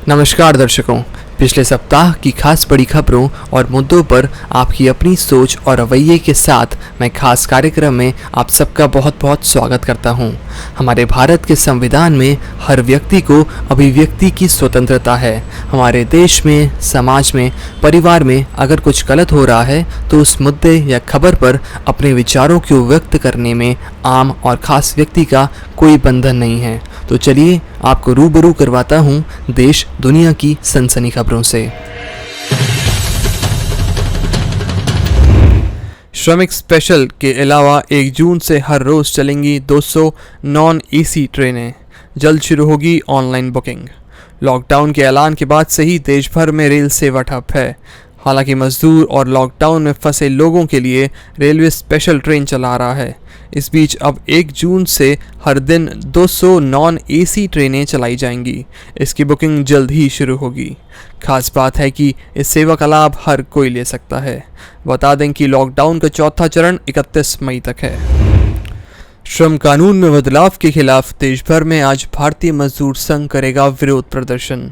नमस्कार दर्शकों, पिछले सप्ताह की खास बड़ी खबरों और मुद्दों पर आपकी अपनी सोच और रवैये के साथ मैं खास कार्यक्रम में आप सबका बहुत बहुत स्वागत करता हूं। हमारे भारत के संविधान में हर व्यक्ति को अभिव्यक्ति की स्वतंत्रता है। हमारे देश में, समाज में, परिवार में अगर कुछ गलत हो रहा है तो उस मुद्दे या खबर पर अपने विचारों को व्यक्त करने में आम और खास व्यक्ति का कोई बंधन नहीं है। तो चलिए आपको रूबरू करवाता हूँ देश दुनिया की सनसनी खबरों से। श्रमिक स्पेशल के अलावा 1 जून से हर रोज चलेंगी 200 नॉन एसी ट्रेनें। जल्द शुरू होगी ऑनलाइन बुकिंग। लॉकडाउन के ऐलान के बाद से ही देश भर में रेल सेवा ठप है। हालांकि मजदूर और लॉकडाउन में फंसे लोगों के लिए रेलवे स्पेशल ट्रेन चला रहा है। इस बीच अब 1 जून से हर दिन 200 नॉन एसी ट्रेनें चलाई जाएंगी। इसकी बुकिंग जल्द ही शुरू होगी। खास बात है कि इस सेवा का लाभ हर कोई ले सकता है। बता दें कि लॉकडाउन का चौथा चरण 31 मई तक है। श्रम कानून में बदलाव के खिलाफ देश भर में आज भारतीय मजदूर संघ करेगा विरोध प्रदर्शन।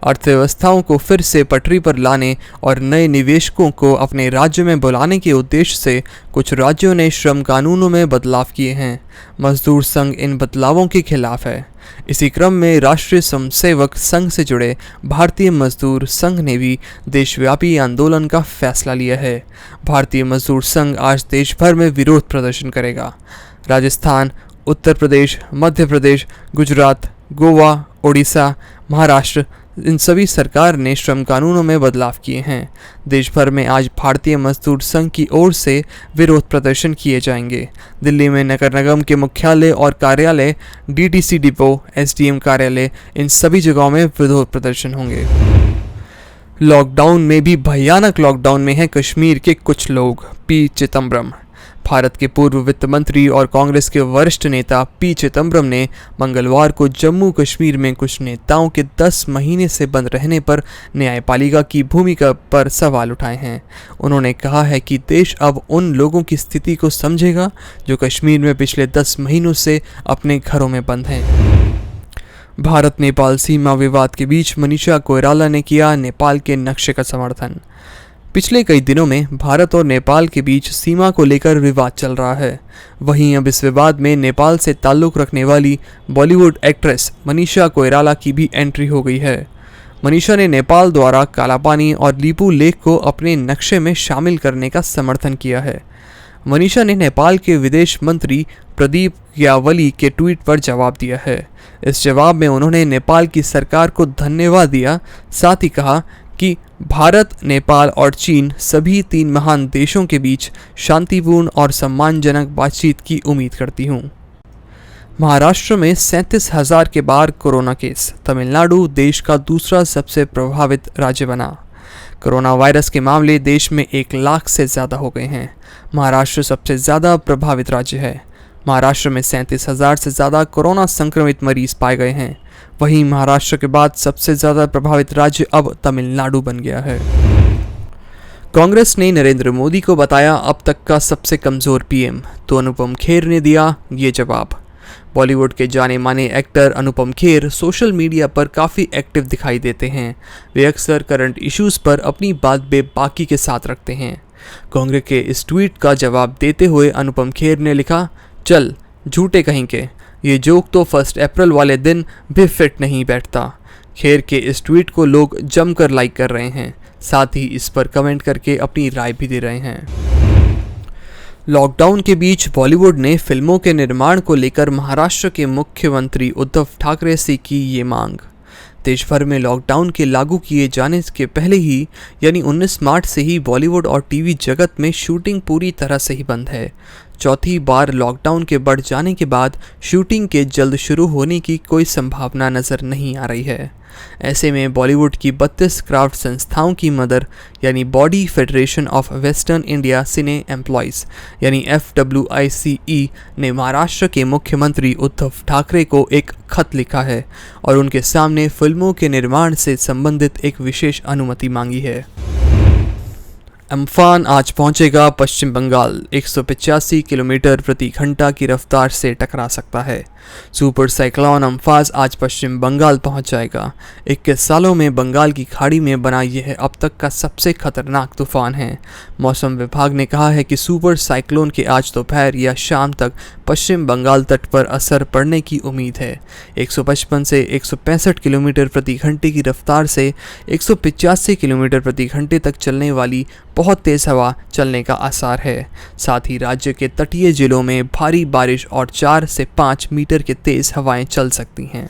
अर्थव्यवस्थाओं को फिर से पटरी पर लाने और नए निवेशकों को अपने राज्य में बुलाने के उद्देश्य से कुछ राज्यों ने श्रम कानूनों में बदलाव किए हैं। मजदूर संघ इन बदलावों के खिलाफ है। इसी क्रम में राष्ट्रीय स्वयंसेवक संघ से जुड़े भारतीय मजदूर संघ ने भी देशव्यापी आंदोलन का फैसला लिया है। भारतीय मजदूर संघ आज देश भर में विरोध प्रदर्शन करेगा। राजस्थान, उत्तर प्रदेश, मध्य प्रदेश, गुजरात, गोवा, ओडिशा, महाराष्ट्र, इन सभी सरकार ने श्रम कानूनों में बदलाव किए हैं। देश भर में आज भारतीय मजदूर संघ की ओर से विरोध प्रदर्शन किए जाएंगे। दिल्ली में नगर निगम के मुख्यालय और कार्यालय, डीटीसी डिपो, एसडीएम कार्यालय, इन सभी जगहों में विरोध प्रदर्शन होंगे। लॉकडाउन में भी भयानक लॉकडाउन में है कश्मीर के कुछ लोग। पी चिदम्बरम। भारत के पूर्व वित्त मंत्री और कांग्रेस के वरिष्ठ नेता पी चिदम्बरम ने मंगलवार को जम्मू कश्मीर में कुछ नेताओं के 10 महीने से बंद रहने पर न्यायपालिका की भूमिका पर सवाल उठाए हैं। उन्होंने कहा है कि देश अब उन लोगों की स्थिति को समझेगा जो कश्मीर में पिछले 10 महीनों से अपने घरों में बंद हैं। भारत नेपाल सीमा विवाद के बीच मनीषा कोइराला ने किया नेपाल के नक्शे का समर्थन। पिछले कई दिनों में भारत और नेपाल के बीच सीमा को लेकर विवाद चल रहा है। वहीं अब इस विवाद में नेपाल से ताल्लुक़ रखने वाली बॉलीवुड एक्ट्रेस मनीषा कोइराला की भी एंट्री हो गई है। मनीषा ने नेपाल द्वारा कालापानी और लीपू लेक को अपने नक्शे में शामिल करने का समर्थन किया है। मनीषा ने नेपाल के विदेश मंत्री प्रदीप ग्यावली के ट्वीट पर जवाब दिया है। इस जवाब में उन्होंने नेपाल की सरकार को धन्यवाद दिया। साथ ही कहा कि भारत, नेपाल और चीन सभी 3 महान देशों के बीच शांतिपूर्ण और सम्मानजनक बातचीत की उम्मीद करती हूँ। महाराष्ट्र में 37,000 के पार कोरोना केस। तमिलनाडु देश का दूसरा सबसे प्रभावित राज्य बना। कोरोना वायरस के मामले देश में 1 लाख से ज़्यादा हो गए हैं। महाराष्ट्र सबसे ज़्यादा प्रभावित राज्य है। महाराष्ट्र में 37,000 से ज़्यादा कोरोना संक्रमित मरीज पाए गए हैं। वहीं महाराष्ट्र के बाद सबसे ज़्यादा प्रभावित राज्य अब तमिलनाडु बन गया है। कांग्रेस ने नरेंद्र मोदी को बताया अब तक का सबसे कमज़ोर पीएम, तो अनुपम खेर ने दिया ये जवाब। बॉलीवुड के जाने माने actor Anupam Kher social media पर काफ़ी एक्टिव दिखाई देते हैं। वे अक्सर करंट इश्यूज़ पर अपनी बात बेबाकी के साथ रखते हैं। कांग्रेस के इस ट्वीट का जवाब देते हुए अनुपम खेर ने लिखा, चल झूठे कहीं के, ये जोक तो 1 अप्रैल वाले दिन भी फिट नहीं बैठता। खेर के इस ट्वीट को लोग जमकर लाइक कर रहे हैं। साथ ही इस पर कमेंट करके अपनी राय भी दे रहे हैं। लॉकडाउन के बीच बॉलीवुड ने फिल्मों के निर्माण को लेकर महाराष्ट्र के मुख्यमंत्री उद्धव ठाकरे से की ये मांग। देश भर में लॉकडाउन के लागू किए जाने के पहले ही यानी 19 मार्च से ही बॉलीवुड और टीवी जगत में शूटिंग पूरी तरह से ही बंद है। चौथी बार लॉकडाउन के बढ़ जाने के बाद शूटिंग के जल्द शुरू होने की कोई संभावना नज़र नहीं आ रही है। ऐसे में बॉलीवुड की 32 क्राफ्ट संस्थाओं की मदर यानी body federation of western India cine employees यानी FWICE ने महाराष्ट्र के मुख्यमंत्री उद्धव ठाकरे को एक खत लिखा है और उनके सामने फिल्मों के निर्माण से संबंधित एक विशेष अनुमति मांगी है। अम्फान आज पहुंचेगा पश्चिम बंगाल। 185 किलोमीटर प्रति घंटा की रफ्तार से टकरा सकता है। सुपर साइक्लोन अम्फाज आज पश्चिम बंगाल पहुंच जाएगा। 21 सालों में बंगाल की खाड़ी में बना यह अब तक का सबसे खतरनाक तूफान है। मौसम विभाग ने कहा है कि सुपर साइक्लोन के आज दोपहर या शाम तक पश्चिम बंगाल तट पर असर पड़ने की उम्मीद है। 155 से 165 किलोमीटर प्रति घंटे की रफ्तार से 185 किलोमीटर प्रति घंटे तक चलने वाली बहुत तेज़ हवा चलने का आसार है। साथ ही राज्य के तटीय जिलों में भारी बारिश और 4 से 5 मीटर के तेज़ हवाएं चल सकती हैं।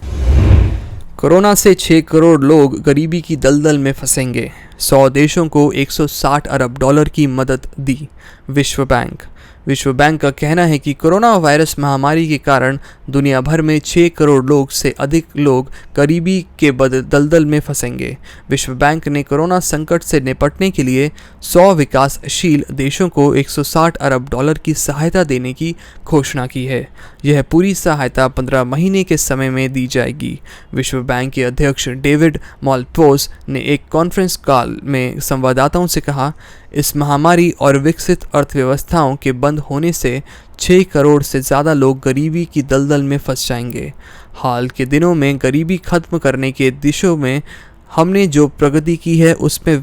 कोरोना से 6 करोड़ लोग गरीबी की दलदल में फंसेंगे। 100 देशों को 160 अरब डॉलर की मदद दी विश्व बैंक। विश्व बैंक का कहना है कि कोरोना वायरस महामारी के कारण दुनिया भर में 6 करोड़ लोग से अधिक लोग गरीबी के दलदल में फंसेंगे। विश्व बैंक ने कोरोना संकट से निपटने के लिए 100 विकासशील देशों को 160 अरब डॉलर की सहायता देने की घोषणा की है। यह पूरी सहायता 15 महीने के समय में दी जाएगी। विश्व बैंक के अध्यक्ष डेविड मालपोस ने एक कॉन्फ्रेंस कॉल में संवाददाताओं से कहा, इस महामारी और विकसित अर्थव्यवस्थाओं के बंद होने से 6 करोड़ से ज़्यादा लोग गरीबी की दलदल में फंस जाएंगे। हाल के दिनों में गरीबी खत्म करने के दिशा में हमने जो प्रगति की है उसमें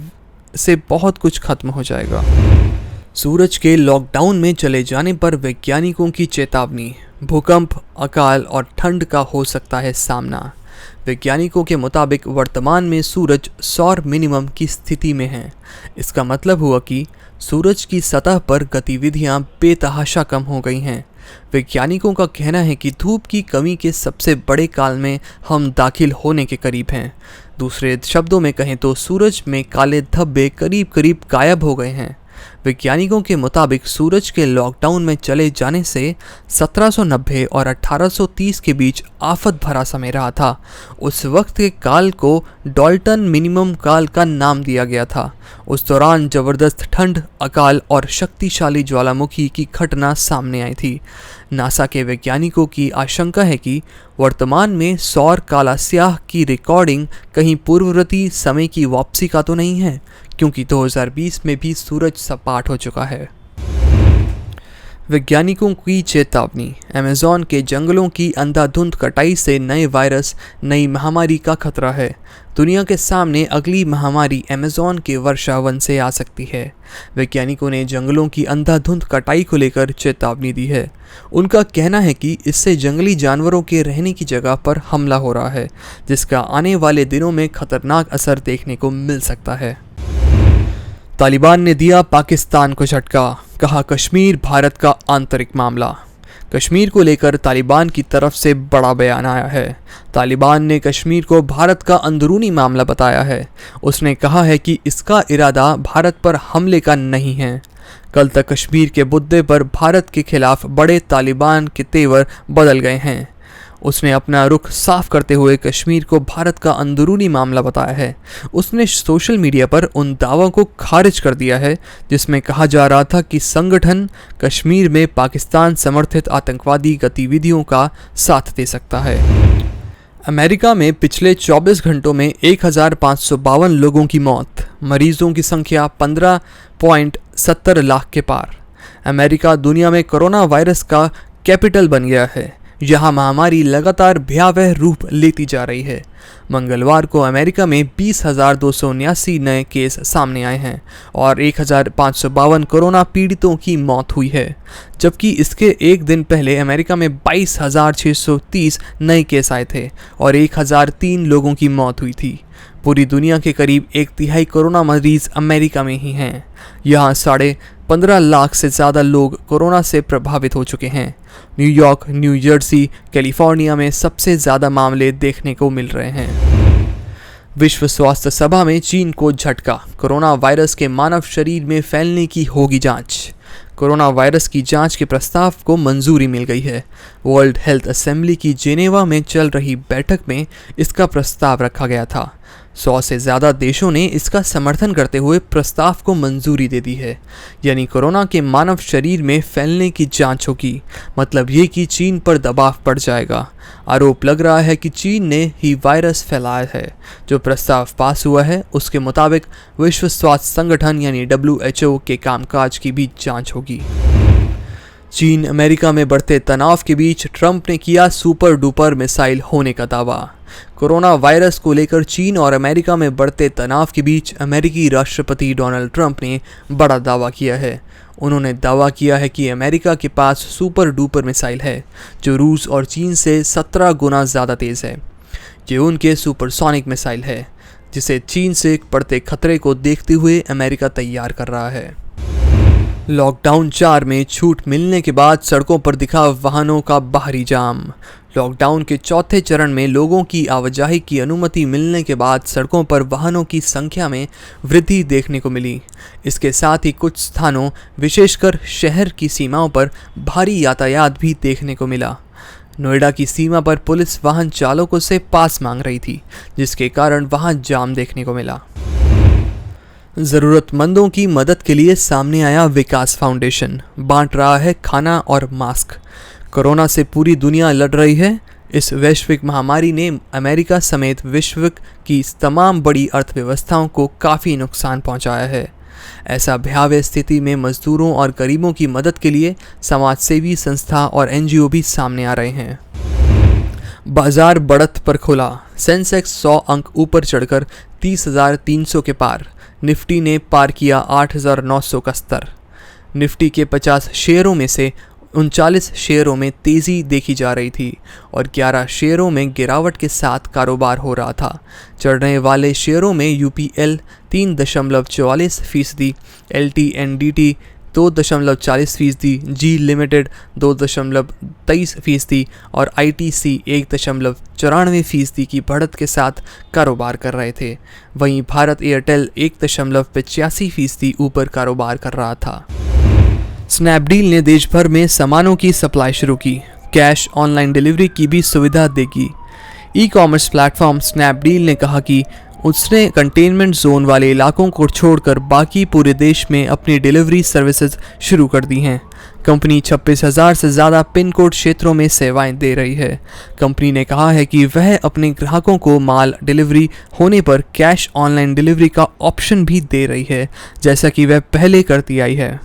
से बहुत कुछ खत्म हो जाएगा। सूरज के लॉकडाउन में चले जाने पर वैज्ञानिकों की चेतावनी। भूकंप, अकाल और ठंड का हो सकता है सामना। वैज्ञानिकों के मुताबिक वर्तमान में सूरज सौर मिनिमम की स्थिति में है। इसका मतलब हुआ कि सूरज की सतह पर गतिविधियां बेतहाशा कम हो गई हैं। वैज्ञानिकों का कहना है कि धूप की कमी के सबसे बड़े काल में हम दाखिल होने के करीब हैं। दूसरे शब्दों में कहें तो सूरज में काले धब्बे करीब करीब गायब हो गए हैं। वैज्ञानिकों के मुताबिक सूरज के लॉकडाउन में चले जाने से 1790 और 1830 के बीच आफत भरा समय रहा था। उस वक्त के काल को डाल्टन मिनिमम काल का नाम दिया गया था। उस दौरान जबरदस्त ठंड, अकाल और शक्तिशाली ज्वालामुखी की घटना सामने आई थी। नासा के वैज्ञानिकों की आशंका है कि वर्तमान में सौर काला स्याह की रिकॉर्डिंग कहीं पूर्ववर्ती समय की वापसी का तो नहीं है, क्योंकि 2020 में भी सूरज सपाट हो चुका है। वैज्ञानिकों की चेतावनी। अमेज़न के जंगलों की अंधाधुंध कटाई से नए वायरस, नई महामारी का खतरा है। दुनिया के सामने अगली महामारी अमेज़न के वर्षा वन से आ सकती है। वैज्ञानिकों ने जंगलों की अंधाधुंध कटाई को लेकर चेतावनी दी है। उनका कहना है कि इससे जंगली जानवरों के रहने की जगह पर हमला हो रहा है, जिसका आने वाले दिनों में खतरनाक असर देखने को मिल सकता है। तालिबान ने दिया पाकिस्तान को झटका। कहा, कश्मीर भारत का आंतरिक मामला। कश्मीर को लेकर तालिबान की तरफ से बड़ा बयान आया है। तालिबान ने कश्मीर को भारत का अंदरूनी मामला बताया है। उसने कहा है कि इसका इरादा भारत पर हमले का नहीं है। कल तक कश्मीर के मुद्दे पर भारत के खिलाफ बड़े तालिबान के तेवर बदल गए हैं। उसने अपना रुख साफ करते हुए कश्मीर को भारत का अंदरूनी मामला बताया है। उसने सोशल मीडिया पर उन दावों को खारिज कर दिया है जिसमें कहा जा रहा था कि संगठन कश्मीर में पाकिस्तान समर्थित आतंकवादी गतिविधियों का साथ दे सकता है। अमेरिका में पिछले 24 घंटों में 1552 लोगों की मौत, मरीजों की संख्या 15.70 लाख के पार। अमेरिका दुनिया में कोरोना वायरस का कैपिटल बन गया है। यहाँ महामारी लगातार भयावह रूप लेती जा रही है। मंगलवार को अमेरिका में 20,279 नए केस सामने आए हैं और 1,552 कोरोना पीड़ितों की मौत हुई है, जबकि इसके एक दिन पहले अमेरिका में 22,630 नए केस आए थे और 1,003 लोगों की मौत हुई थी। पूरी दुनिया के करीब 1/3 कोरोना मरीज अमेरिका में ही हैं। यहाँ 15.5 लाख से ज़्यादा लोग कोरोना से प्रभावित हो चुके हैं। न्यूयॉर्क, न्यू जर्सी, कैलिफोर्निया में सबसे ज़्यादा मामले देखने को मिल रहे हैं। विश्व स्वास्थ्य सभा में चीन को झटका। कोरोना वायरस के मानव शरीर में फैलने की होगी जांच। कोरोना वायरस की जांच के प्रस्ताव को मंजूरी मिल गई है। वर्ल्ड हेल्थ असेंबली की जेनेवा में चल रही बैठक में इसका प्रस्ताव रखा गया था। 100 से ज़्यादा देशों ने इसका समर्थन करते हुए प्रस्ताव को मंजूरी दे दी है। यानी कोरोना के मानव शरीर में फैलने की जांच होगी। मतलब ये कि चीन पर दबाव पड़ जाएगा। आरोप लग रहा है कि चीन ने ही वायरस फैलाया है। जो प्रस्ताव पास हुआ है उसके मुताबिक विश्व स्वास्थ्य संगठन यानी WHO के कामकाज की भी जांच होगी। चीन अमेरिका में बढ़ते तनाव के बीच ट्रंप ने किया सुपर डुपर मिसाइल होने का दावा। कोरोना वायरस को लेकर चीन और अमेरिका में बढ़ते तनाव के बीच अमेरिकी राष्ट्रपति डोनाल्ड ट्रंप ने बड़ा दावा किया है। उन्होंने दावा किया है कि अमेरिका के पास सुपर डुपर मिसाइल है जो रूस और चीन से 17 गुना ज़्यादा तेज़ है। ये उनके सुपरसोनिक मिसाइल है जिसे चीन से बढ़ते खतरे को देखते हुए अमेरिका तैयार कर रहा है। लॉकडाउन 4 में छूट मिलने के बाद सड़कों पर दिखा वाहनों का बाहरी जाम। लॉकडाउन के चौथे चरण में लोगों की आवाजाही की अनुमति मिलने के बाद सड़कों पर वाहनों की संख्या में वृद्धि देखने को मिली। इसके साथ ही कुछ स्थानों विशेषकर शहर की सीमाओं पर भारी यातायात भी देखने को मिला। नोएडा की सीमा पर पुलिस वाहन चालकों से पास मांग रही थी, जिसके कारण वहां जाम देखने को मिला। ज़रूरतमंदों की मदद के लिए सामने आया विकास फाउंडेशन, बांट रहा है खाना और मास्क। कोरोना से पूरी दुनिया लड़ रही है। इस वैश्विक महामारी ने अमेरिका समेत विश्व की तमाम बड़ी अर्थव्यवस्थाओं को काफ़ी नुकसान पहुंचाया है। ऐसा भयावह स्थिति में मजदूरों और गरीबों की मदद के लिए समाजसेवी संस्था और एनजीओ भी सामने आ रहे हैं। बाजार बढ़त पर खुला। सेंसेक्स 100 अंक ऊपर चढ़कर 30,300 के पार। निफ्टी ने पार किया 8,900 का स्तर। निफ्टी के 50 शेयरों में से 39 शेयरों में तेज़ी देखी जा रही थी और 11 शेयरों में गिरावट के साथ कारोबार हो रहा था। चढ़ने वाले शेयरों में यूपीएल 3.44%, LTNDT 2.40%, जी लिमिटेड 2.23% और ITC 1.94% की बढ़त के साथ कारोबार कर रहे थे। वहीं भारत एयरटेल 1.85% ऊपर कारोबार कर रहा था। स्नैपडील ने देश भर में सामानों की सप्लाई शुरू की। कैश ऑनलाइन डिलीवरी की भी सुविधा देगी। ई कॉमर्स प्लेटफॉर्म स्नैपडील ने कहा कि उसने कंटेनमेंट जोन वाले इलाकों को छोड़कर बाकी पूरे देश में अपनी डिलीवरी सर्विसेज शुरू कर दी हैं। कंपनी 26,000 से ज़्यादा पिन कोड क्षेत्रों में सेवाएं दे रही है। कंपनी ने कहा है कि वह अपने ग्राहकों को माल डिलीवरी होने पर कैश ऑनलाइन डिलीवरी का ऑप्शन भी दे रही है, जैसा कि वह पहले करती आई है।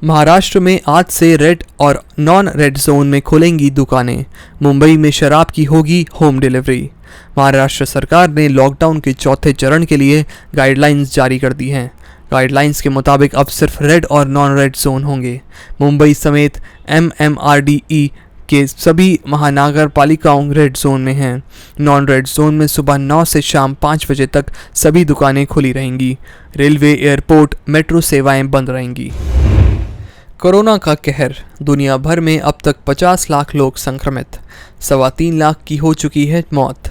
महाराष्ट्र में आज से रेड और नॉन रेड जोन में खुलेंगी दुकानें। मुंबई में शराब की होगी होम डिलीवरी। महाराष्ट्र सरकार ने लॉकडाउन के चौथे चरण के लिए गाइडलाइंस जारी कर दी हैं। गाइडलाइंस के मुताबिक अब सिर्फ रेड और नॉन रेड जोन होंगे। मुंबई समेत MMRDE के सभी महानगर पालिकाओं रेड जोन में हैं। नॉन रेड जोन में सुबह 9 से शाम 5 बजे तक सभी दुकानें खुली रहेंगी। रेलवे, एयरपोर्ट, मेट्रो सेवाएं बंद रहेंगी। कोरोना का कहर। दुनिया भर में अब तक 50 लाख लोग संक्रमित, 3.25 लाख की हो चुकी है मौत।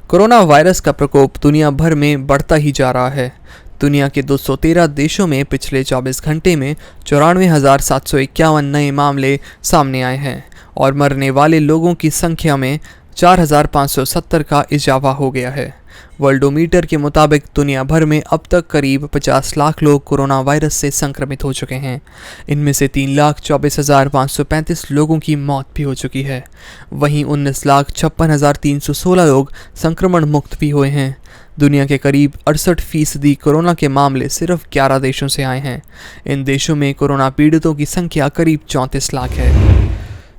कोरोना वायरस का प्रकोप दुनिया भर में बढ़ता ही जा रहा है। दुनिया के 213 देशों में पिछले 24 घंटे में 94,751 नए मामले सामने आए हैं और मरने वाले लोगों की संख्या में 4,570 का इजाफा हो गया है। वर्ल्डोमीटर के मुताबिक दुनिया भर में अब तक करीब 50 लाख लोग कोरोना वायरस से संक्रमित हो चुके हैं। इनमें से 3,24,535 लोगों की मौत भी हो चुकी है। वहीं 19,56,316 लोग संक्रमण मुक्त भी हुए हैं। दुनिया के करीब 68% कोरोना के मामले सिर्फ 11 देशों से आए हैं। इन देशों में कोरोना पीड़ितों की संख्या करीब 34 लाख है।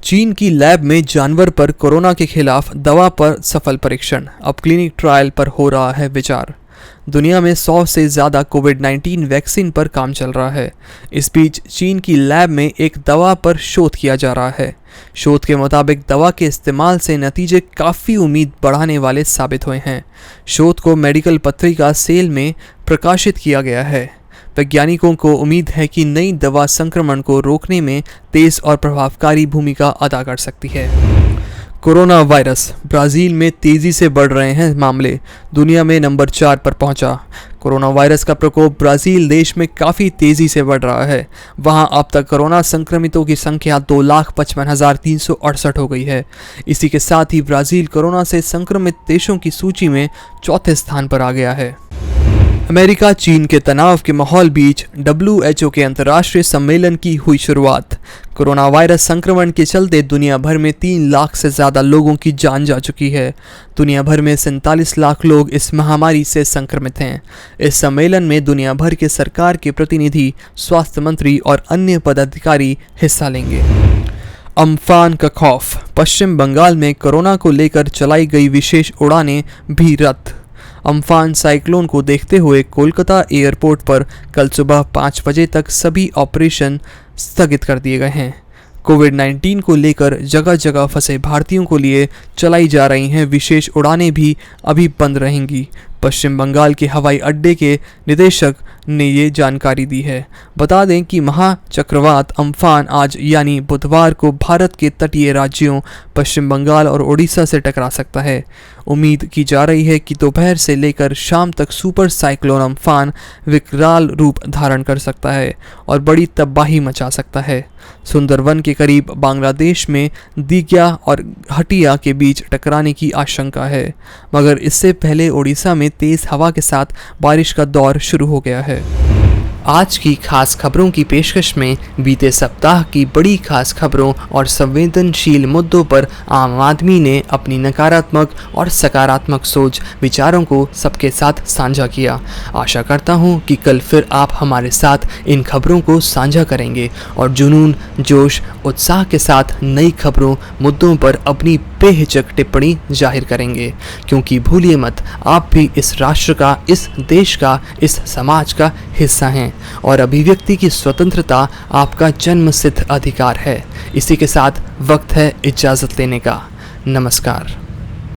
चीन की लैब में जानवर पर कोरोना के खिलाफ दवा पर सफल परीक्षण। अब क्लिनिक ट्रायल पर हो रहा है विचार। दुनिया में 100 से ज़्यादा कोविड-19 वैक्सीन पर काम चल रहा है। इस बीच चीन की लैब में एक दवा पर शोध किया जा रहा है। शोध के मुताबिक दवा के इस्तेमाल से नतीजे काफ़ी उम्मीद बढ़ाने वाले साबित हुए हैं। शोध को मेडिकल पत्रिका सेल में प्रकाशित किया गया है। वैज्ञानिकों को उम्मीद है कि नई दवा संक्रमण को रोकने में तेज और प्रभावकारी भूमिका अदा कर सकती है। Corona virus. ब्राज़ील में तेज़ी से बढ़ रहे हैं मामले। दुनिया में नंबर 4 पर पहुंचा। कोरोना वायरस का प्रकोप ब्राज़ील देश में काफ़ी तेज़ी से बढ़ रहा है। वहां अब तक कोरोना संक्रमितों की संख्या 2,55,368 हो गई है। इसी के साथ ही ब्राज़ील कोरोना से संक्रमित देशों की सूची में चौथे स्थान पर आ गया है। अमेरिका चीन के तनाव के माहौल बीच WHO के अंतर्राष्ट्रीय सम्मेलन की हुई शुरुआत। कोरोना वायरस संक्रमण के चलते दुनिया भर में 3 लाख से ज़्यादा लोगों की जान जा चुकी है। दुनिया भर में 47 लाख लोग इस महामारी से संक्रमित हैं। इस सम्मेलन में दुनिया भर के सरकार के प्रतिनिधि, स्वास्थ्य मंत्री और अन्य पदाधिकारी हिस्सा लेंगे। अम्फान का खौफ। पश्चिम बंगाल में कोरोना को लेकर चलाई गई विशेष उड़ानें भी रद्द। अम्फान साइक्लोन को देखते हुए कोलकाता एयरपोर्ट पर कल सुबह 5 बजे तक सभी ऑपरेशन स्थगित कर दिए गए हैं। कोविड-19 को लेकर जगह जगह फंसे भारतीयों को लिए चलाई जा रही हैं विशेष उड़ानें भी अभी बंद रहेंगी। पश्चिम बंगाल के हवाई अड्डे के निदेशक ने ये जानकारी दी है। बता दें कि महाचक्रवात अम्फान आज यानी बुधवार को भारत के तटीय राज्यों पश्चिम बंगाल और ओडिशा से टकरा सकता है। उम्मीद की जा रही है कि दोपहर से लेकर शाम तक सुपर साइक्लोन अम्फान विकराल रूप धारण कर सकता है और बड़ी तबाही मचा सकता है। सुंदरवन के करीब बांग्लादेश में दीघा और हटिया के बीच टकराने की आशंका है, मगर इससे पहले ओडिशा में तेज हवा के साथ बारिश का दौर शुरू हो गया है। आज की खास खबरों की पेशकश में बीते सप्ताह की बड़ी खास खबरों और संवेदनशील मुद्दों पर आम आदमी ने अपनी नकारात्मक और सकारात्मक सोच विचारों को सबके साथ साझा किया। आशा करता हूं कि कल फिर आप हमारे साथ इन खबरों को साझा करेंगे और जुनून, जोश, उत्साह के साथ नई खबरों, मुद्दों पर अपनी बेहिचक टिप्पणी जाहिर करेंगे, क्योंकि भूलिए मत, आप भी इस राष्ट्र का, इस देश का, इस समाज का हिस्सा हैं और अभिव्यक्ति की स्वतंत्रता आपका जन्मसिद्ध अधिकार है। इसी के साथ वक्त है इजाज़त लेने का। नमस्कार।